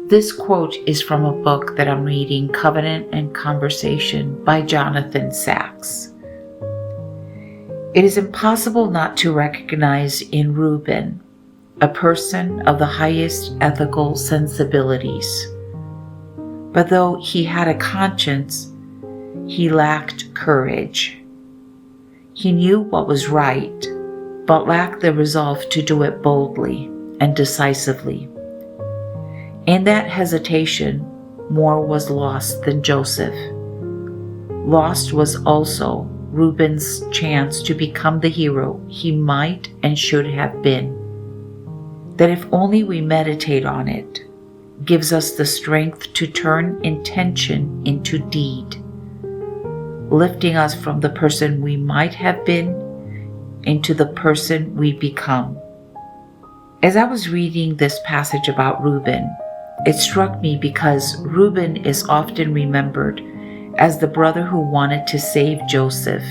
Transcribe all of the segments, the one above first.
This quote is from a book that I'm reading, Covenant and Conversation by Jonathan Sacks. It is impossible not to recognize in Reuben a person of the highest ethical sensibilities. But though he had a conscience, he lacked courage. He knew what was right, but lacked the resolve to do it boldly and decisively. In that hesitation, more was lost than Joseph. Lost was also Reuben's chance to become the hero he might and should have been. That if only we meditate on it, gives us the strength to turn intention into deed, lifting us from the person we might have been into the person we become. As I was reading this passage about Reuben, it struck me because Reuben is often remembered as the brother who wanted to save Joseph.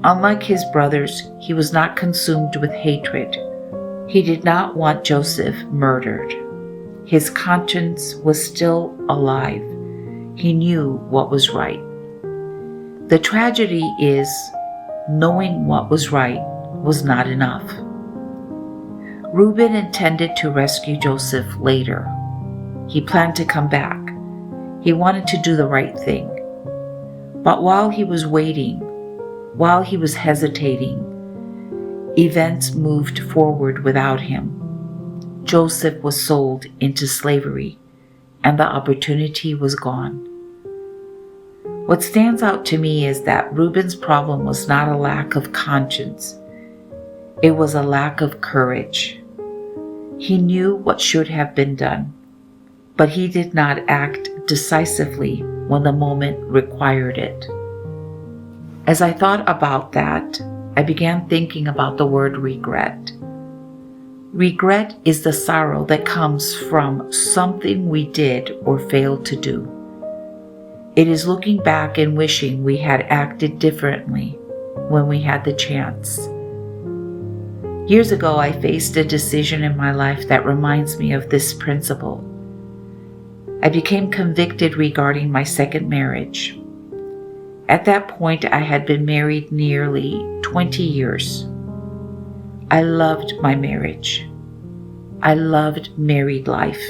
Unlike his brothers, he was not consumed with hatred. He did not want Joseph murdered. His conscience was still alive. He knew what was right. The tragedy is, knowing what was right was not enough. Reuben intended to rescue Joseph later. He planned to come back. He wanted to do the right thing. But while he was waiting, while he was hesitating, events moved forward without him. Joseph was sold into slavery, and the opportunity was gone. What stands out to me is that Reuben's problem was not a lack of conscience. It was a lack of courage. He knew what should have been done, but he did not act decisively when the moment required it. As I thought about that, I began thinking about the word regret. Regret is the sorrow that comes from something we did or failed to do. It is looking back and wishing we had acted differently when we had the chance. Years ago, I faced a decision in my life that reminds me of this principle. I became convicted regarding my second marriage. At that point, I had been married nearly 20 years. I loved my marriage. I loved married life.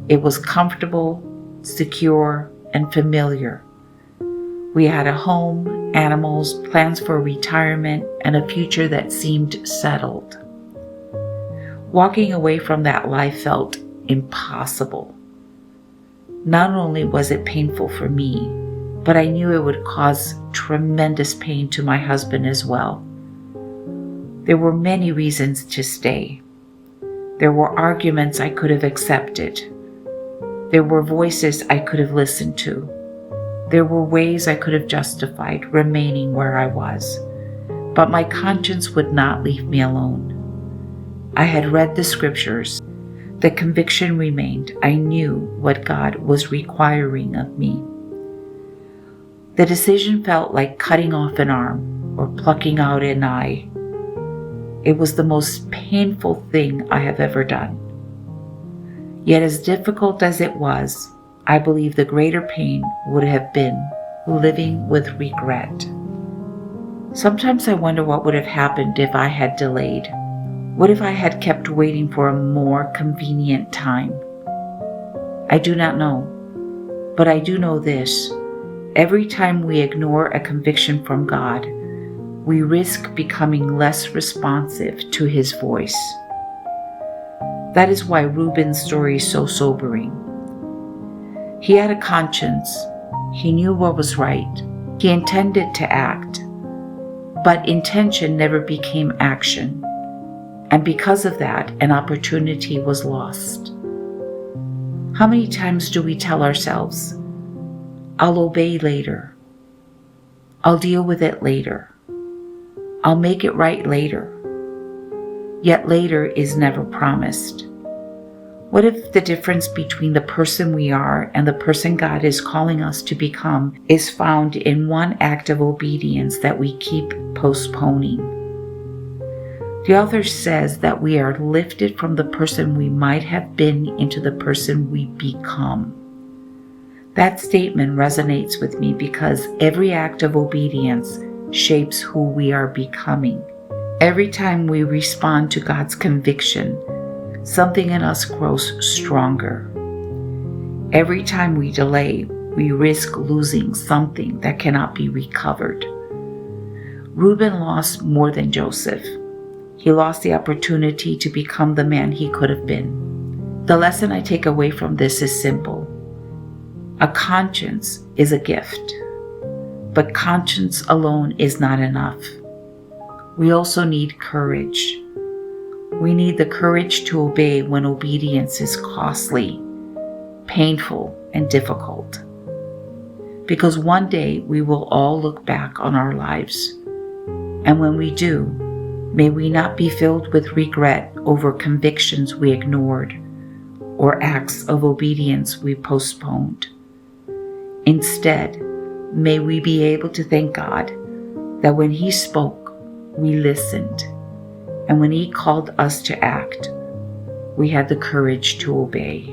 It was comfortable, secure, and familiar. We had a home, animals, plans for retirement, and a future that seemed settled. Walking away from that life felt impossible. Not only was it painful for me, but I knew it would cause tremendous pain to my husband as well. There were many reasons to stay. There were arguments I could have accepted. There were voices I could have listened to. There were ways I could have justified remaining where I was. But my conscience would not leave me alone. I had read the scriptures. The conviction remained. I knew what God was requiring of me. The decision felt like cutting off an arm or plucking out an eye. It was the most painful thing I have ever done. Yet as difficult as it was, I believe the greater pain would have been living with regret. Sometimes I wonder what would have happened if I had delayed. What if I had kept waiting for a more convenient time? I do not know, but I do know this. Every time we ignore a conviction from God, we risk becoming less responsive to His voice. That is why Reuben's story is so sobering. He had a conscience. He knew what was right. He intended to act, but intention never became action. And because of that, an opportunity was lost. How many times do we tell ourselves, I'll obey later. I'll deal with it later. I'll make it right later. Yet later is never promised. What if the difference between the person we are and the person God is calling us to become is found in one act of obedience that we keep postponing? The author says that we are lifted from the person we might have been into the person we become. That statement resonates with me because every act of obedience shapes who we are becoming. Every time we respond to God's conviction, something in us grows stronger. Every time we delay, we risk losing something that cannot be recovered. Reuben lost more than Joseph. He lost the opportunity to become the man he could have been. The lesson I take away from this is simple. A conscience is a gift, but conscience alone is not enough. We also need courage. We need the courage to obey when obedience is costly, painful, and difficult. Because one day we will all look back on our lives, and when we do, may we not be filled with regret over convictions we ignored or acts of obedience we postponed. Instead, may we be able to thank God that when He spoke, we listened, and when He called us to act, we had the courage to obey.